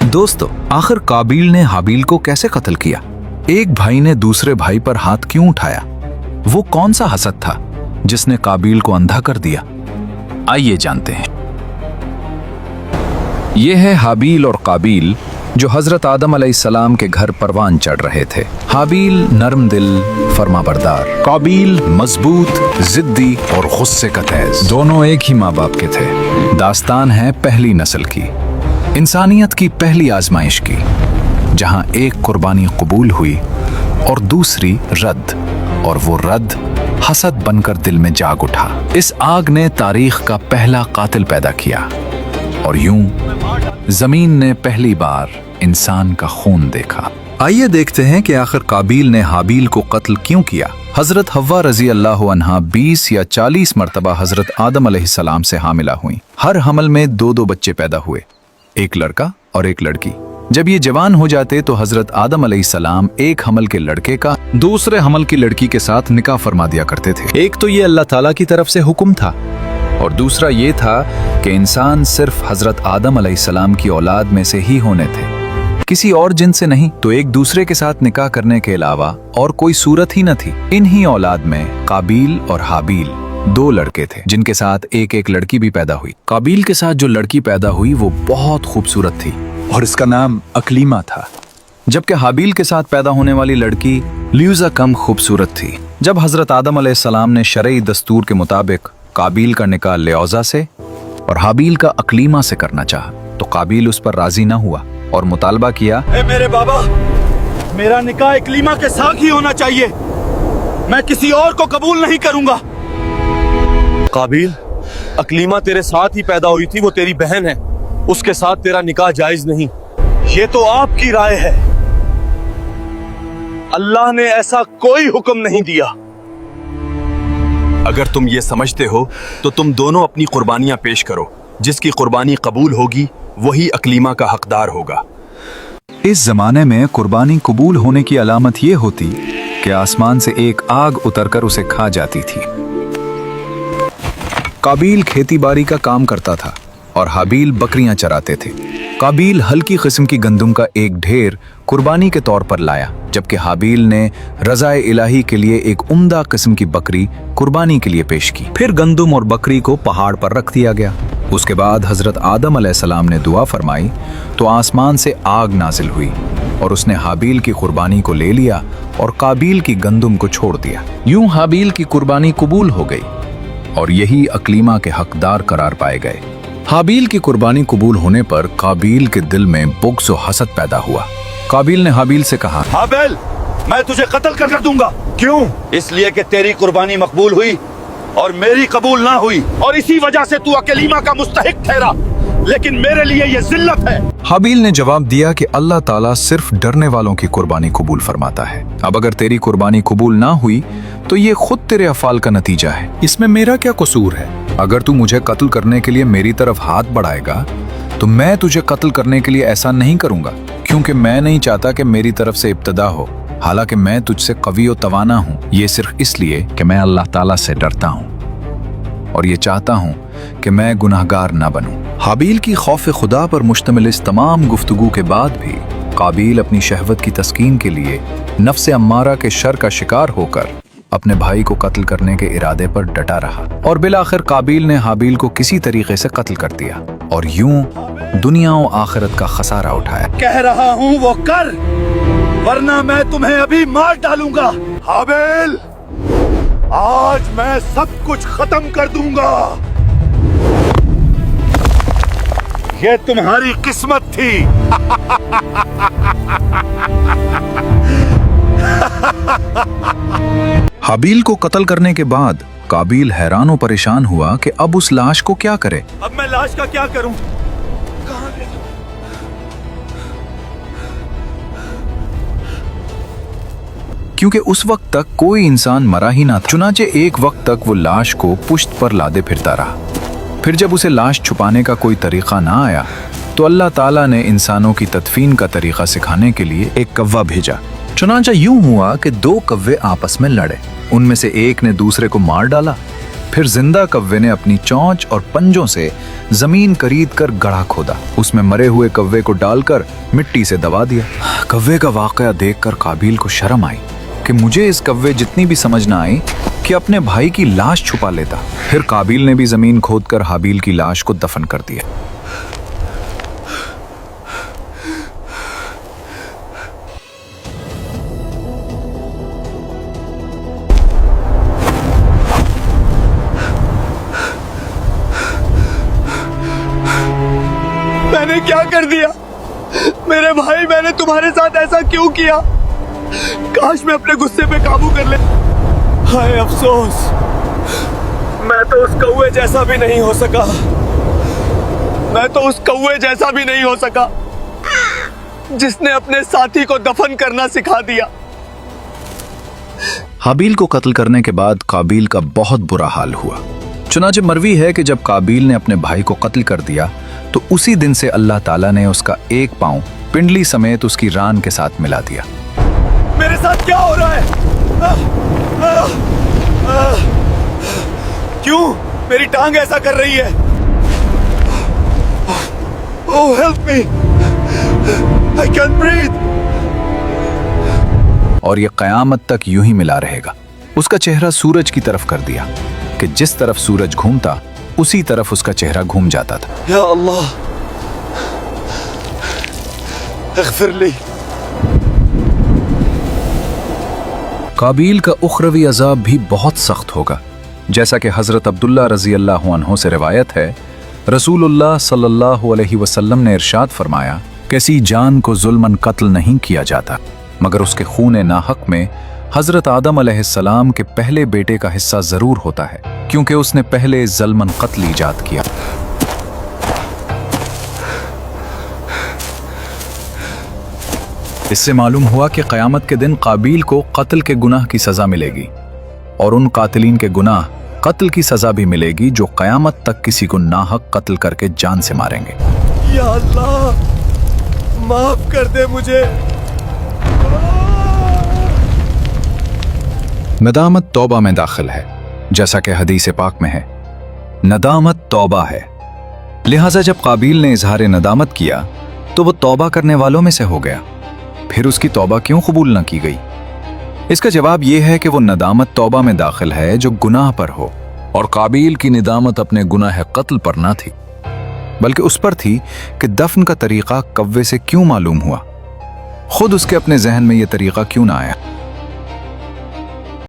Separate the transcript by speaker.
Speaker 1: दोस्तों, आखिर काबिल ने हाबिल को कैसे कत्ल किया? एक भाई ने दूसरे भाई पर हाथ क्यों उठाया? वो कौन सा हसद था जिसने काबिल को अंधा कर दिया? आइए जानते हैं। यह है हाबिल और काबिल जो हजरत आदम अलैहिस्सलाम के घर परवान चढ़ रहे थे। हाबिल नरम दिल, फरमाबरदार, काबिल मजबूत, जिद्दी और गुस्से का तेज। दोनों एक ही माँ बाप के थे। दास्तान है पहली नस्ल की, इंसानियत की पहली आजमाइश की, जहां एक कुर्बानी कबूल हुई और दूसरी रद्द, और वो रद्द हसद बनकर दिल में जाग उठा। इस आग ने तारीख का पहला कातिल पैदा किया और यूं जमीन ने पहली बार इंसान का खून देखा। आइए देखते हैं कि आखिर काबिल ने हाबिल को कत्ल क्यों किया। हजरत हव्वा रजी अल्लाह अन्हा 20 या 40 मरतबा हजरत आदम अलैहिस्सलाम से हामिला हुई। हर हमल में 2-2 बच्चे पैदा हुए, एक लड़का और एक लड़की। जब ये जवान हो जाते तो हजरत आदम अलैहिस्सलाम एक हमल के लड़के का दूसरे हमल की लड़की के साथ निकाह फरमा दिया करते थे। एक तो ये अल्लाह ताला की तरफ से हुक्म था और दूसरा ये था कि इंसान सिर्फ हजरत आदम अलैहिस्सलाम की औलाद में से ही होने थे, किसी और जिन से नहीं। तो एक दूसरे के साथ निकाह करने के अलावा और कोई सूरत ही न थी। इन्हीं औलाद में काबिल और हाबिल 2 लड़के थे, जिनके साथ एक एक लड़की भी पैदा हुई। काबिल के साथ जो लड़की पैदा हुई वो बहुत खूबसूरत थी और इसका नाम अकलीमा था, जबकि हाबिल के साथ पैदा होने वाली लड़की ल्यूजा कम खूबसूरत थी। जब हजरत आदम अलैहिस्सलाम ने शरई दस्तूर के मुताबिक काबिल का निकाह ल्यूजा से और हाबिल का अकलीमा से करना चाहा, तो काबिल उस पर राजी न हुआ और मुतालबा किया,
Speaker 2: मेरे बाबा, मेरा निकाह अकलीमा के साथ ही होना चाहिए, मैं किसी और को कबूल नहीं करूंगा। काबिल, अकलीमा तेरे साथ ही पैदा हुई थी, वो तेरी बहन है, उसके साथ तेरा निकाह जायज नहीं। ये तो आपकी राय है, अल्लाह ने ऐसा कोई हुक्म नहीं दिया। अगर तुम ये समझते हो तो तुम दोनों अपनी कुर्बानियां पेश करो, जिसकी कुर्बानी कबूल होगी वही अकलीमा का हकदार होगा।
Speaker 1: इस जमाने में कुर्बानी कबूल होने की अलामत ये होती कि आसमान से एक आग उतरकर उसे खा जाती थी। काबिल खेती बाड़ी का काम करता था और हाबिल बकरियां चराते थे। काबिल हल्की किस्म की गंदम का एक ढेर कुर्बानी के तौर पर लाया, जबकि हाबिल ने रज़ाए इलाही के लिए एक उम्दा किस्म की बकरी कुर्बानी के लिए पेश की। फिर गंदम और बकरी को पहाड़ पर रख दिया गया। उसके बाद हजरत आदम अलैहिस्सलाम ने दुआ फरमाई तो आसमान से आग नाजिल हुई और उसने हाबिल की कुर्बानी को ले लिया और काबिल की गंदम को छोड़ दिया। यूं हाबिल की कुर्बानी कबूल हो गई और यही अकलीमा के हकदार करार पाए गए। हाबिल की कुर्बानी कबूल होने पर काबिल के दिल में बुग़्ज़ और हसद पैदा हुआ। काबिल ने हाबिल से कहा,
Speaker 2: हाबिल, मैं तुझे कत्ल कर दूंगा। क्यों? इसलिए कि तेरी कुर्बानी मकबूल हुई और मेरी कबूल ना हुई, और इसी वजह से तू अकलीमा का मुस्तहिक ठहरा, लेकिन मेरे लिए ये जिल्लत है।
Speaker 1: हाबिल ने जवाब दिया कि अल्लाह ताला सिर्फ डरने वालों की कुर्बानी कबूल फरमाता है। अब अगर तेरी कुर्बानी कबूल ना हुई तो ये खुद तेरे अफ़ाल का नतीजा है, इसमें मेरा क्या कसूर है? अगर तू मुझे कत्ल करने के लिए मेरी तरफ हाथ बढ़ाएगा तो मैं तुझे कत्ल करने के लिए ऐसा नहीं करूंगा, क्योंकि मैं नहीं चाहता कि मेरी तरफ से इब्तदा हो। हालांकि मैं तुझसे कवी और तवाना हूँ, ये सिर्फ इसलिए कि मैं अल्लाह ताला से डरता हूँ और ये चाहता हूँ कि मैं गुनाहगार ना बनूं। हाबिल की खौफ खुदा पर मुश्तमिल इस तमाम गुफ्तगू के बाद भी काबिल अपनी शहवत की तस्कीन के लिए नफ्स अम्मारा के शर का शिकार होकर अपने भाई को कत्ल करने के इरादे पर डटा रहा और बिलाखिर काबिल ने हाबिल को किसी तरीके से कत्ल कर दिया और यूं दुनिया और आखिरत का खसारा उठाया।
Speaker 2: कह रहा हूँ वो कर, वरना मैं तुम्हें अभी मार डालूंगा। हाबिल, आज मैं सब कुछ खत्म कर दूंगा। ये तुम्हारी किस्मत थी।
Speaker 1: हाबिल को कत्ल करने के बाद काबिल हैरान और परेशान हुआ कि अब उस लाश को क्या करे।
Speaker 2: अब मैं लाश का क्या करूं? कहां ले जाऊं?
Speaker 1: क्योंकि उस वक्त तक कोई इंसान मरा ही ना था। चुनाचे एक वक्त तक वो लाश को पुश्त पर लादे फिरता रहा। फिर जब उसे लाश छुपाने का कोई तरीका ना आया तो अल्लाह ताला ने इंसानों की तदफीन का तरीका सिखाने के लिए एक कव्वा भेजा। चुनाचा यूं हुआ कि 2 कव्वे आपस में लड़े। उनमें से एक ने दूसरे को मार डाला फिर जिंदा कव्वे ने अपनी चोंच और पंजों से जमीन करीद कर गड्ढा खोदा, उसमें मरे हुए कव्वे को डालकर मिट्टी से दबा दिया। कव्वे का वाकया देखकर काबिल को शर्म आई कि मुझे इस कव्वे जितनी भी समझ न आई कि अपने भाई की लाश छुपा लेता। फिर काबिल ने भी जमीन खोदकर हाबील की लाश को दफन कर दिया।
Speaker 2: मैंने क्या कर दिया मेरे भाई? मैंने तुम्हारे साथ ऐसा क्यों किया? काश मैं अपने गुस्से पे काबू कर ले। हाय अफसोस, मैं तो उस कौवे जैसा भी नहीं हो सका। मैं तो उस कौवे जैसा भी नहीं हो सका जिसने अपने साथी को दफन करना सिखा दिया।
Speaker 1: हाबील को कत्ल करने के बाद काबिल का बहुत बुरा हाल हुआ। चुनांचे मरवी है कि जब काबिल ने अपने भाई को कत्ल कर दिया तो उसी दिन से अल्लाह ताला ने उसका एक पांव पिंडली समेत उसकी रान के साथ मिला दिया।
Speaker 2: मेरे साथ क्या हो रहा है? क्यों मेरी टांग ऐसा कर रही है? Oh, help me! I can't breathe!
Speaker 1: और ये कयामत तक यूं ही मिला रहेगा। उसका चेहरा सूरज की तरफ कर दिया कि जिस तरफ सूरज घूमता उसी तरफ उसका चेहरा घूम जाता था।
Speaker 2: या अल्लाह, अग़फ़िर ली।
Speaker 1: काबिल का उखरवी अज़ाब भी बहुत सख्त होगा। जैसा कि हज़रत अब्दुल्ला रज़ी अल्लाह अन्हु से रिवायत है, रसूलुल्लाह सल्लल्लाहु अलैहि वसल्लम ने इरशाद फरमाया, किसी जान को जुल्मन कत्ल नहीं किया जाता मगर उसके खून नाहक में हज़रत आदम अलैहिस्सलाम के पहले बेटे का हिस्सा ज़रूर होता है, क्योंकि उसने पहले ज़ल्मन कत्ल ईजाद किया। इससे मालूम हुआ कि क़यामत के दिन काबिल को कत्ल के गुनाह की सज़ा मिलेगी और उन कातिलीन के गुनाह कत्ल की सज़ा भी मिलेगी जो क़यामत तक किसी को नाहक कत्ल करके जान से मारेंगे।
Speaker 2: या अल्लाह, माफ कर दे मुझे।
Speaker 1: नदामत तौबा में दाखिल है, जैसा कि हदीस पाक में है, नदामत तौबा है। लिहाजा जब काबिल ने इजहार नदामत किया तो वो तौबा करने वालों में से हो गया। फिर उसकी तौबा क्यों कबूल न की गई? इसका जवाब यह है कि वो नदामत तौबा में दाखिल है जो गुनाह पर हो, और काबिल की नदामत अपने गुनाह कत्ल पर ना थी, बल्कि उस पर थी कि दफन का तरीका कव्वे से क्यों मालूम हुआ। खुद उसके अपने जहन में यह तरीका क्यों ना आया।